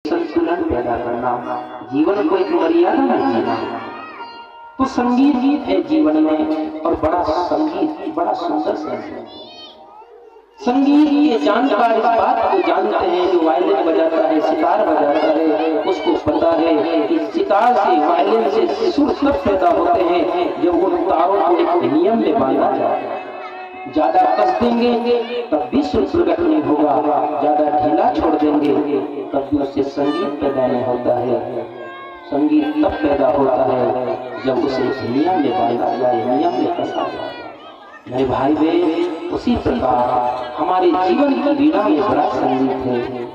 संतुलन पैदा करना, जीवन को एक मर्यादा में जीना। तो संगीत है जीवन में, और बड़ा संगीत बड़ा सुंदर संगीत। संगीत के जानकार इस बात को जानते हैं, जो वायलिन बजाता है, सितार बजाता है, उसको पता है कि सितार से, वायलिन से सुर तब पैदा होते हैं जब उन तारों को एक नियम में बांधा जाए। ज्यादा कस देंगे तब भी सुर प्रकट नहीं होगा, ज्यादा ढीला छोड़ देंगे तब भी उससे संगीत पैदा नहीं होता है। संगीत तब पैदा होता है जब उसे नियम में बांधा जाए, नियम में कसा जाए। मेरे भाई बहन, उसी प्रकार हमारे जीवन की वीणा में बड़ा संगीत है,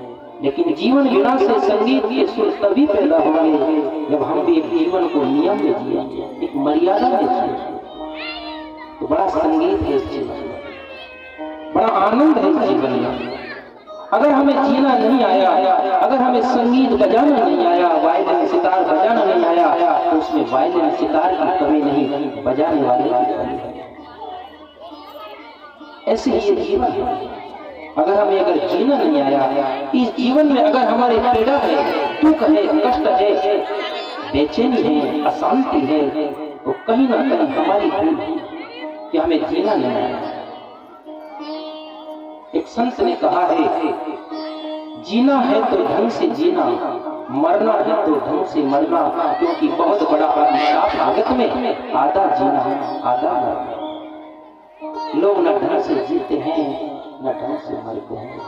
लेकिन जीवन वीणा से संगीत के सुर तभी पैदा होंगे जब हम भी एक जीवन को नियम में जिएंगे, एक मर्यादा में जिएंगे। तो बड़ा संगीत है इस जीवन में, बड़ा आनंद है इस जीवन में। अगर हमें जीना नहीं आया, अगर हमें संगीत बजाना नहीं आया, वायलिन सितार बजाना नहीं आया, तो उसमें वायलिन सितार की कमी नहीं, बजाने वाले की कमी है। ऐसे ही जीवन है। अगर जीना नहीं आया, इस जीवन में अगर हमारे पीड़ा है, दुख है, कष्ट है, बेचैनी है, अशांति है, तो कहीं ना कहीं हमारी भूल है कि हमें जीना नहीं आया। एक संत ने कहा है, जीना है तो ढंग से जीना, मरना है तो ढंग से मरना, क्योंकि बहुत बड़ा अभिशाप जगत में आधा जीना आधा मरना। लोग न ढंग से जीते हैं न ढंग से मरते हैं।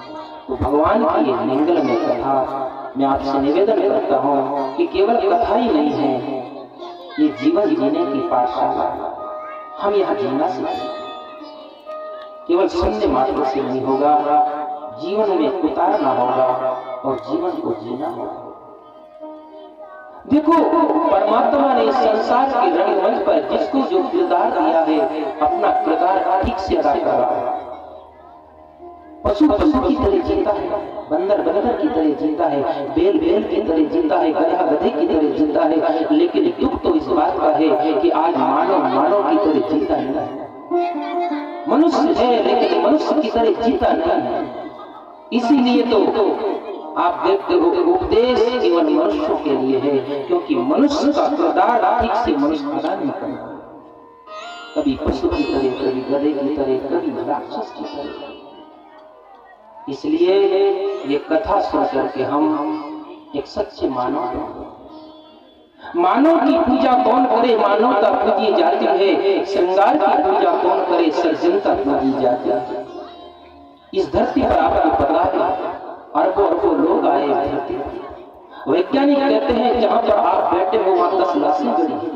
तो भगवान की ये मंगल में कथा मैं आपसे निवेदन करता हूँ कि केवल कथा ही नहीं है, ये जीवन जीने की पाठशाला। हम यहाँ जीना सीखें, केवल सुनने मात्र से नहीं होगा, जीवन में उतारना होगा और जीवन को जीना होगा। देखो, परमात्मा ने संसार के रंगमंच पर जिसको जो किरदार दिया है, अपना किरदार ठीक से अदा कर रहा है। पशु पशु की तरह जीता है, बंदर बंदर की तरह जीता है, बैल बैल की तरह जीता है, गधा गधे की तरह जीता है। लेकिन दुख तो इस बात का है कि आज मानव मानव की तरह जीता नहीं है। मनुष्य है लेकिन मनुष्य की तरह जीता नहीं है। इसीलिए तो आप देखते हो उपदेश केवल मनुष्यों के लिए है, क्योंकि मनुष्य का किरदार ठीक से मनुष्य अदा नहीं करता। कभी पशु की तरह, कभी गधे की तरह, कभी राक्षस की तरह। इसलिए ये कथा सुन करके हम एक सच्चे मानव की पूजा कौन करे, मानवता पूजी जाती है। श्रृंगार की पूजा कौन करे, सर्जनता पूजी जाती है। इस धरती पर आपको पता है अरबों अरबों लोग आए धरती पर। वैज्ञानिक कहते हैं जहां पर आप बैठे हो वहां 10 लाशें जड़ी हैं।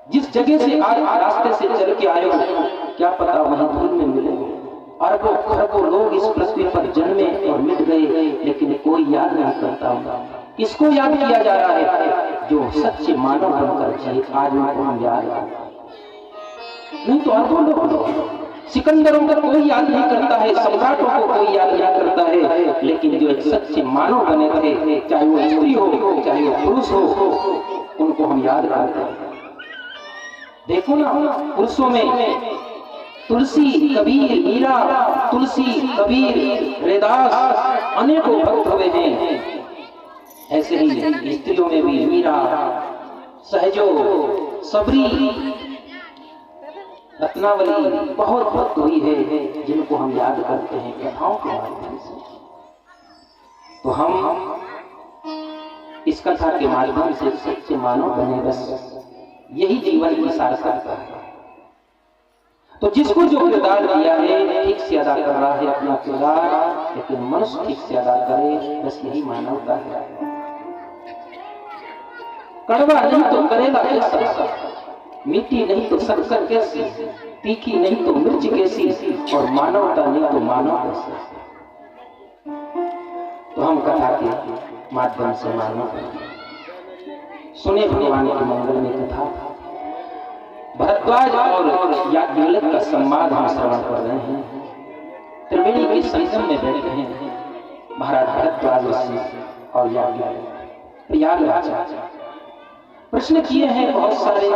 जिस जगह से आज रास्ते से चल के आए हो, क्या पता वहीं धूल में मिलेंगे। अरबों खरबों लोग इस पृथ्वी पर जन्मे और मिट गए, लेकिन कोई याद नहीं करता। किसको याद किया जा रहा है? जो सच्चे मानव बनकर जिए, आज उनको हम याद नहीं तो अरबों लोग। सिकंदरों को कोई याद नहीं करता है, सम्राटों को कोई याद नहीं करता है, लेकिन जो एक सच्चे मानव बने थे, चाहे वो स्त्री हो चाहे वो पुरुष हो, उनको हम याद करते हैं। देखो ना, पुरुषों में तुलसी, कबीर, मीरा, तुलसी, कबीर, रैदास अनेकों भक्त हुए हैं। ऐसे ही स्त्रियों में भी मीरा, सहजो, सबरी, रत्नावली बहुत भक्त हुई है, जिनको हम याद करते हैं कथाओं के माध्यम से। तो हम इस कथा के माध्यम से सच्चे मानव बने, बस यही जीवन की सार्थकता है। तो जिसको जो किरदार दिया है ठीक से अदा कर रहा है अपना किरदार, लेकिन मनुष्य ठीक से अदा करे, बस यही मानवता है। कड़वा नहीं तो करेला कैसा, मीठी नहीं तो शक्कर कैसी, तीखी नहीं तो मिर्च कैसी, और मानवता नहीं तो मानव कैसे। तो हम कथा के माध्यम से मानव सुने भगवान के मंगल में कथा। भरद्वाज और याज्ञवल्क्य का संवाद हम श्रवण कर रहे हैं। त्रिवेणी के संगम में बैठे हैं महाराज भरद्वाज ऋषि और याज्ञवल्क्य। प्रयागराज प्रश्न किए हैं बहुत सारे।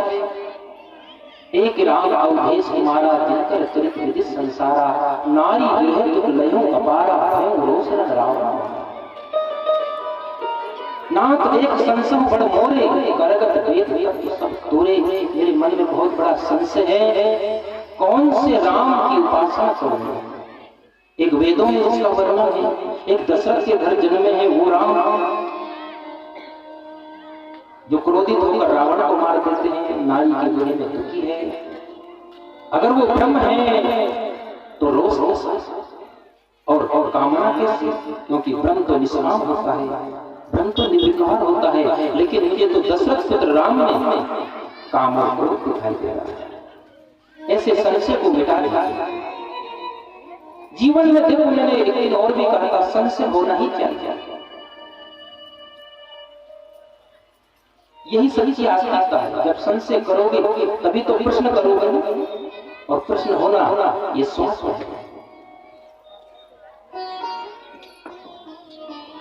एक राम अवधेश कुमारा, जिनकर चरित विदित संसारा, नारी लयो अपारा, रोशन राम। नाथ एक संशय बड़ मोरे करगत वेद तत्व सब तोरे। मेरे मन में बहुत बड़ा संशय है, कौन से राम की उपासना करूं। एक वेदों में उसका वर्णन है, एक दशरथ के घर जन्मे है वो राम जो क्रोधित होकर रावण को मार देते हैं, नारी की दुनिया में दुखी है। अगर वो ब्रह्म है तो रोष और कामना कैसे, क्योंकि ब्रह्म तो निष्काम होता है, ब्रह्म तो निर्विकार होता है। लेकिन मुझे तो दशरथ पुत्र राम में काम और क्रोध दिखाई दे रहा है। ऐसे संशय को मिटा दिया। जीवन में देखो, मैंने एक दिन और भी कहा था, संशय होना ही चाहिए। यही सच्ची आस्तिकता है। जब संशय करोगे तभी तो प्रश्न करोगे, और प्रश्न होना ये स्वास्थ्य है।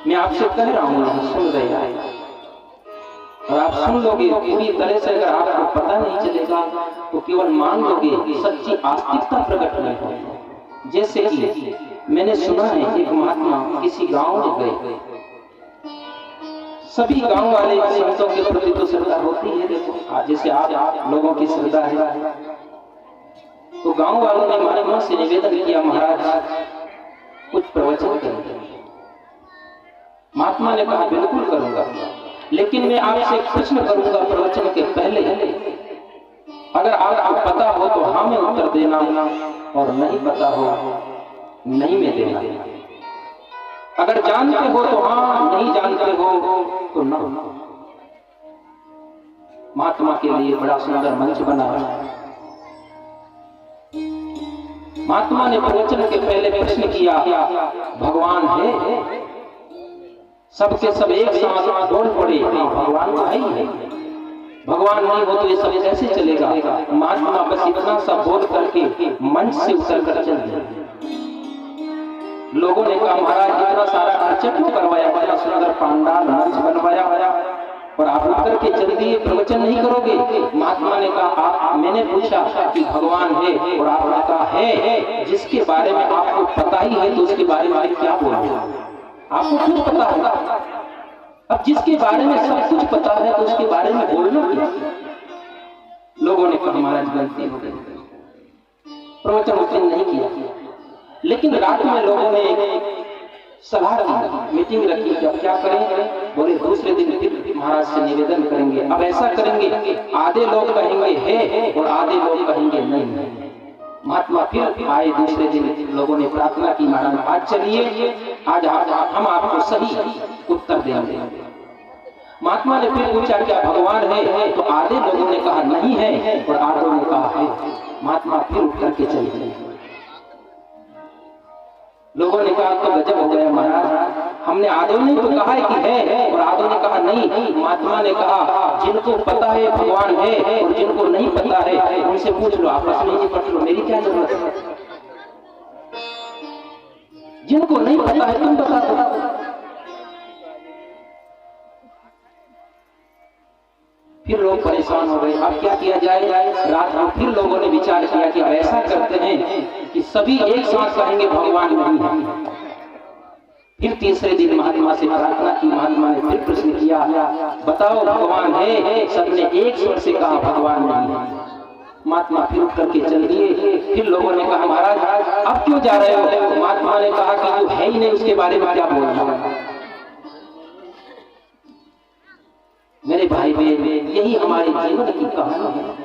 मैं आपसे कह रहा हूं, सुन रहे हैं, और आप सुन लोगे पूरी तरह से। अगर आपको पता नहीं चलेगा तो केवल मान लोगे, सच्ची आस्तिकता प्रकट नहीं होगी। जैसे कि मैंने सुना है, एक महात्मा किसी गांव में गए, सभी गांव वाले संतों के प्रति तो श्रद्धा होती है, देखो जैसे आप लोगों की श्रद्धा है। तो गांव वालों ने महात्मा से निवेदन किया, महाराज कुछ प्रवचन करें। महात्मा ने कहा बिल्कुल करूंगा, लेकिन मैं आपसे एक प्रश्न करूंगा प्रवचन के पहले। अगर आपको पता हो तो हाँ में उत्तर देना, और नहीं पता हो नहीं में देना। अगर जानते हो तो हाँ, नहीं जानते हो तो ना। महात्मा के लिए बड़ा सुंदर मंच बना। महात्मा ने प्रवचन के पहले प्रश्न किया, भगवान है? सबके सब एक साथ बोल पड़े, भगवान तो है ही है। भगवान नहीं हो तो ये सब कैसे चलेगा। महात्मा बस इतना सा बोल करके मंच से उतर कर चल दिए। लोगों ने कहा, महाराज इतना सारा खर्चा क्यों करवाया, बड़ा सुंदर पांडाल मंच बनवाया और आप उतर के चल दिए, प्रवचन नहीं करोगे। महात्मा ने कहा, मैंने पूछा कि भगवान है, और आपने कहा है। जिसके बारे में आपको पता ही है तो उसके बारे में क्या बोलूं, आपको क्यों पता है। अब जिसके बारे में सब कुछ पता है तो उसके बारे में बोलना क्या। लोगों ने कहा, महाराज गलती हो गई, प्रवचन उस दिन नहीं किया। लेकिन रात में लोगों ने सलाह की, मीटिंग रखी, अब क्या करें। बोले दूसरे दिन फिर महाराज से निवेदन करेंगे। अब ऐसा करेंगे, आधे लोग कहेंगे है और आधे लोग कहेंगे नहीं। महात्मा फिर आए दूसरे दिन, लोगों ने प्रार्थना की, महाराज आज चलिए, आज हम आपको सही उत्तर देंगे। महात्मा ने फिर पूछा, क्या भगवान है? तो आधे लोगों ने कहा नहीं है और आधों ने कहा है। महात्मा फिर उठ करके चले गए। लोगों ने कहा, तो गजब हो गया महाराज, हमने आधों ने तो कहा है कि है और आधों ने कहा नहीं। महात्मा ने कहा, जिनको पता है भगवान है और जिनको नहीं पता है उनसे पूछ लो, आपस में निपट लो, मेरी क्या जरूरत है। जिनको नहीं पता है तुम बता दो। फिर लोग परेशान हो गए, अब क्या किया जाए। रात में फिर लोगों ने विचार किया कि ऐसा करते हैं कि सभी एक साथ कहेंगे भगवान नहीं है। फिर तीसरे दिन महात्मा से प्रार्थना की। महात्मा ने फिर प्रश्न किया, बताओ भगवान है? सबने एक स्वर से कहा भगवान नहीं है। महात्मा फिर उठ करके चल दिए। फिर लोगों ने कहा, महाराज अब क्यों जा रहे हो। महात्मा ने कहा कि जो है ही नहीं उसके बारे में क्या बोलना। मेरे भाई बहन, यही हमारे जीवन की कहानी है।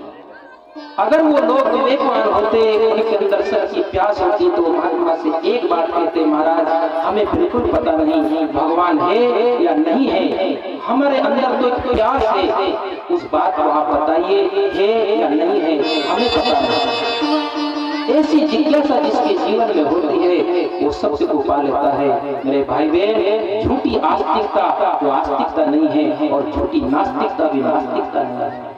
अगर वो लोग विवेकवान होते, उनके अंदर सच की प्यास होती, तो महात्मा से एक बात कहते, महाराज हमें बिल्कुल पता नहीं भगवान है या नहीं है, हमारे अंदर तो एक प्यास है, उस बात को आप बताइए है या नहीं है, हमें पता नहीं। ऐसी जिज्ञासा जिसके जीवन में होती है वो सत्य को पा लेता है। मेरे भाई बहन, झूठी आस्तिकता वो आस्तिकता नहीं है, और झूठी नास्तिकता भी नास्तिकता नहीं है।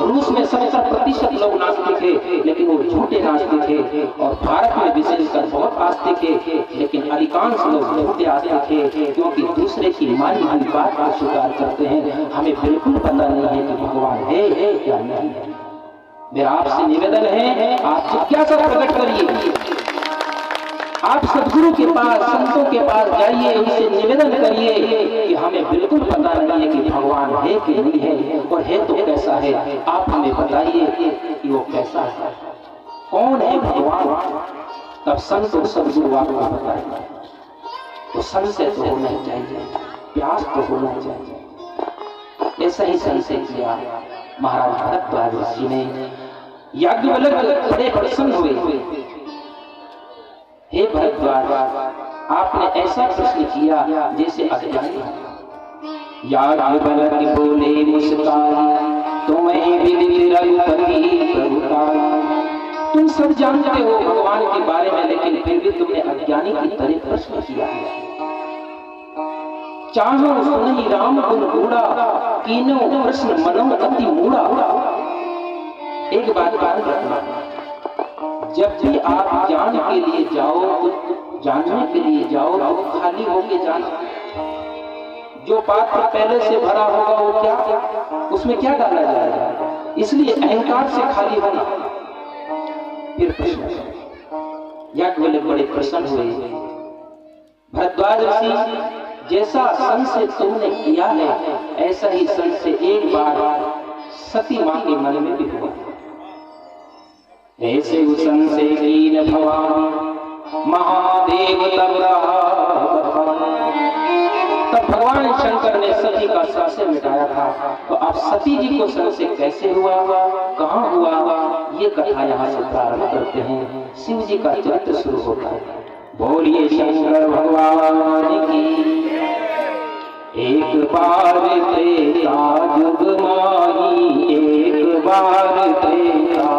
रूस में 70% लोग नास्तिक है, लेकिन वो झूठे नास्तिक है, और भारत में विशेषकर बहुत आस्तिक है, लेकिन अधिकांश लोग झूठे आस्तिक है, क्योंकि दूसरे की मानी हुई बात को स्वीकार करते हैं। हमें बिल्कुल पता नहीं है कि भगवान है या नहीं है। मेरा आपसे निवेदन है, आप जिज्ञासा प्रकट करिए। आप सदगुरु के पास, संतों के पास जाइए, उनसे निवेदन करिए कि हमें बिल्कुल पता नहीं है कि भगवान है कि नहीं है, और है तो कैसा है, आप हमें बताइए कि वो कैसा है, कौन है भगवान। तब संत और सदगुरु आपको बताएंगे। तो संशय तो होना चाहिए, प्यास तो होना चाहिए। ऐसा ही संशय किया महाराज भरद्वाज ऋषि ने। याज्ञवल्क्य बड़े प्रसन्न हुए। हे भरद्वाज, आपने ऐसा प्रश्न किया जैसे अज्ञानी। याज्ञवल्क्य बोले मुस्कान, तुम्हें विदित रघुपति प्रभुताई। तुम सब जानते हो भगवान के बारे में, लेकिन फिर भी तुमने अज्ञानी की तरह प्रश्न किया है। चाहो सुनहि राम गुण गूढ़ा, कीनो प्रश्न मनो अति मूढ़ा। एक बात याद रखना, जब भी आप ज्ञान के लिए जाओ, जानने के लिए जाओ, तो खाली होके जाना। जो पात्र पहले से भरा होगा वो क्या, उसमें क्या डाला जाएगा, इसलिए अहंकार से खाली होना। फिर प्रश्न, याज्ञवल्क्य बड़े प्रसन्न हुए। भरद्वाज ऋषि, जैसा संशय तुमने किया है, ऐसा ही संशय एक बार सती मां के मन में भी हुआ। ऐसे संशय कीन भवान, महादेव तब भगवान शंकर ने सती का संशय मिटाया था। तो अब सती जी को संशय कैसे हुआ, कहाँ हुआ, ये कथा यहाँ से प्रारंभ करते हैं। शिव जी का चरित्र शुरू होता है। बोलिए शंकर भगवान की। एक बार त्रेता जुग माही, एक बार त्रेता,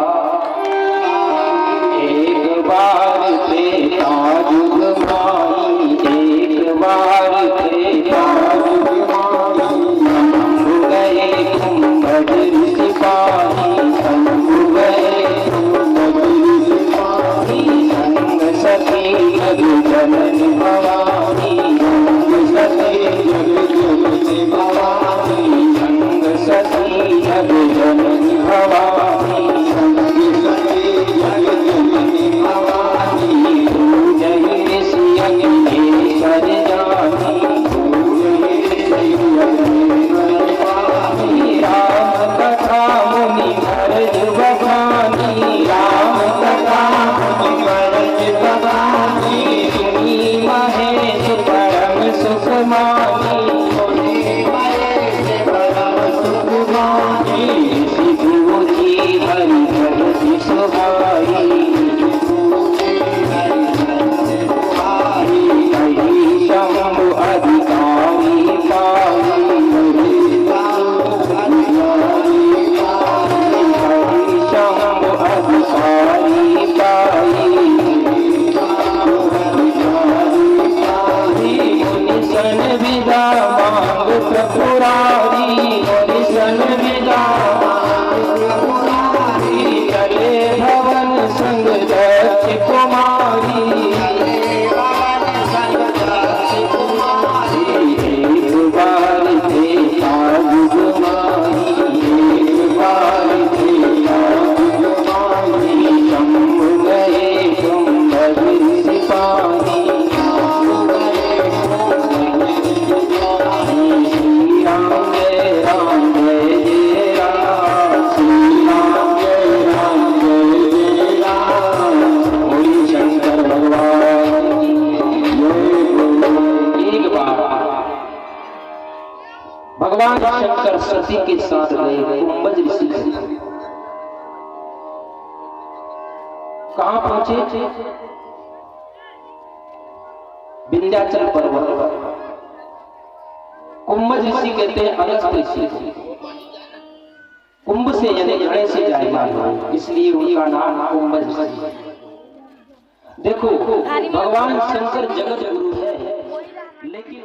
एक बार त्रेता जुग माही, एक बार त्रेता जुग माही। शंभु गए कुंभज ऋषि पाही, शंभु गए कुंभज ऋषि पाही। संग सती जग जननी भवानी, संग सती जग जननी भवानी, संग सती जग जननी भवानी, संग सती जग जननी भवानी। पूजहि ऋषि अखिलेश्वर जानी, पूजहि ऋषि अखिलेश्वर जानी। राम कथा मुनि भरत बखानी, राम कथा मुनि भरत बखानी। सुनी महेश परम सुख मानी, सुनी महेश परम सुख मानी। शिव जी हरि भगति सुहाई, कही शंभु अधिकारी पाई, कही शंभु अधिकारी पाई। सन विदा मांग प्रपुरारी, सन विदा मांग प्रपुरारी। चले भवन संग दक्ष कुमारी, एक बार त्रेता जुग माही, एक बार त्रेता जुग माही। शंभु गए कुंभज ऋषि पाही, भगवान शंकर सती के साथ गए कुंभज ऋषि। कहां पहुंचे, विंध्याचल पर्वत पर। कुंभज ऋषि कहते हैं अगस्त ऋषि, कुंभ से यानी घड़े से जायमान हुए, इसलिए उनका नाम कुंभज ऋषि। देखो भगवान शंकर जगत गुरु है, लेकिन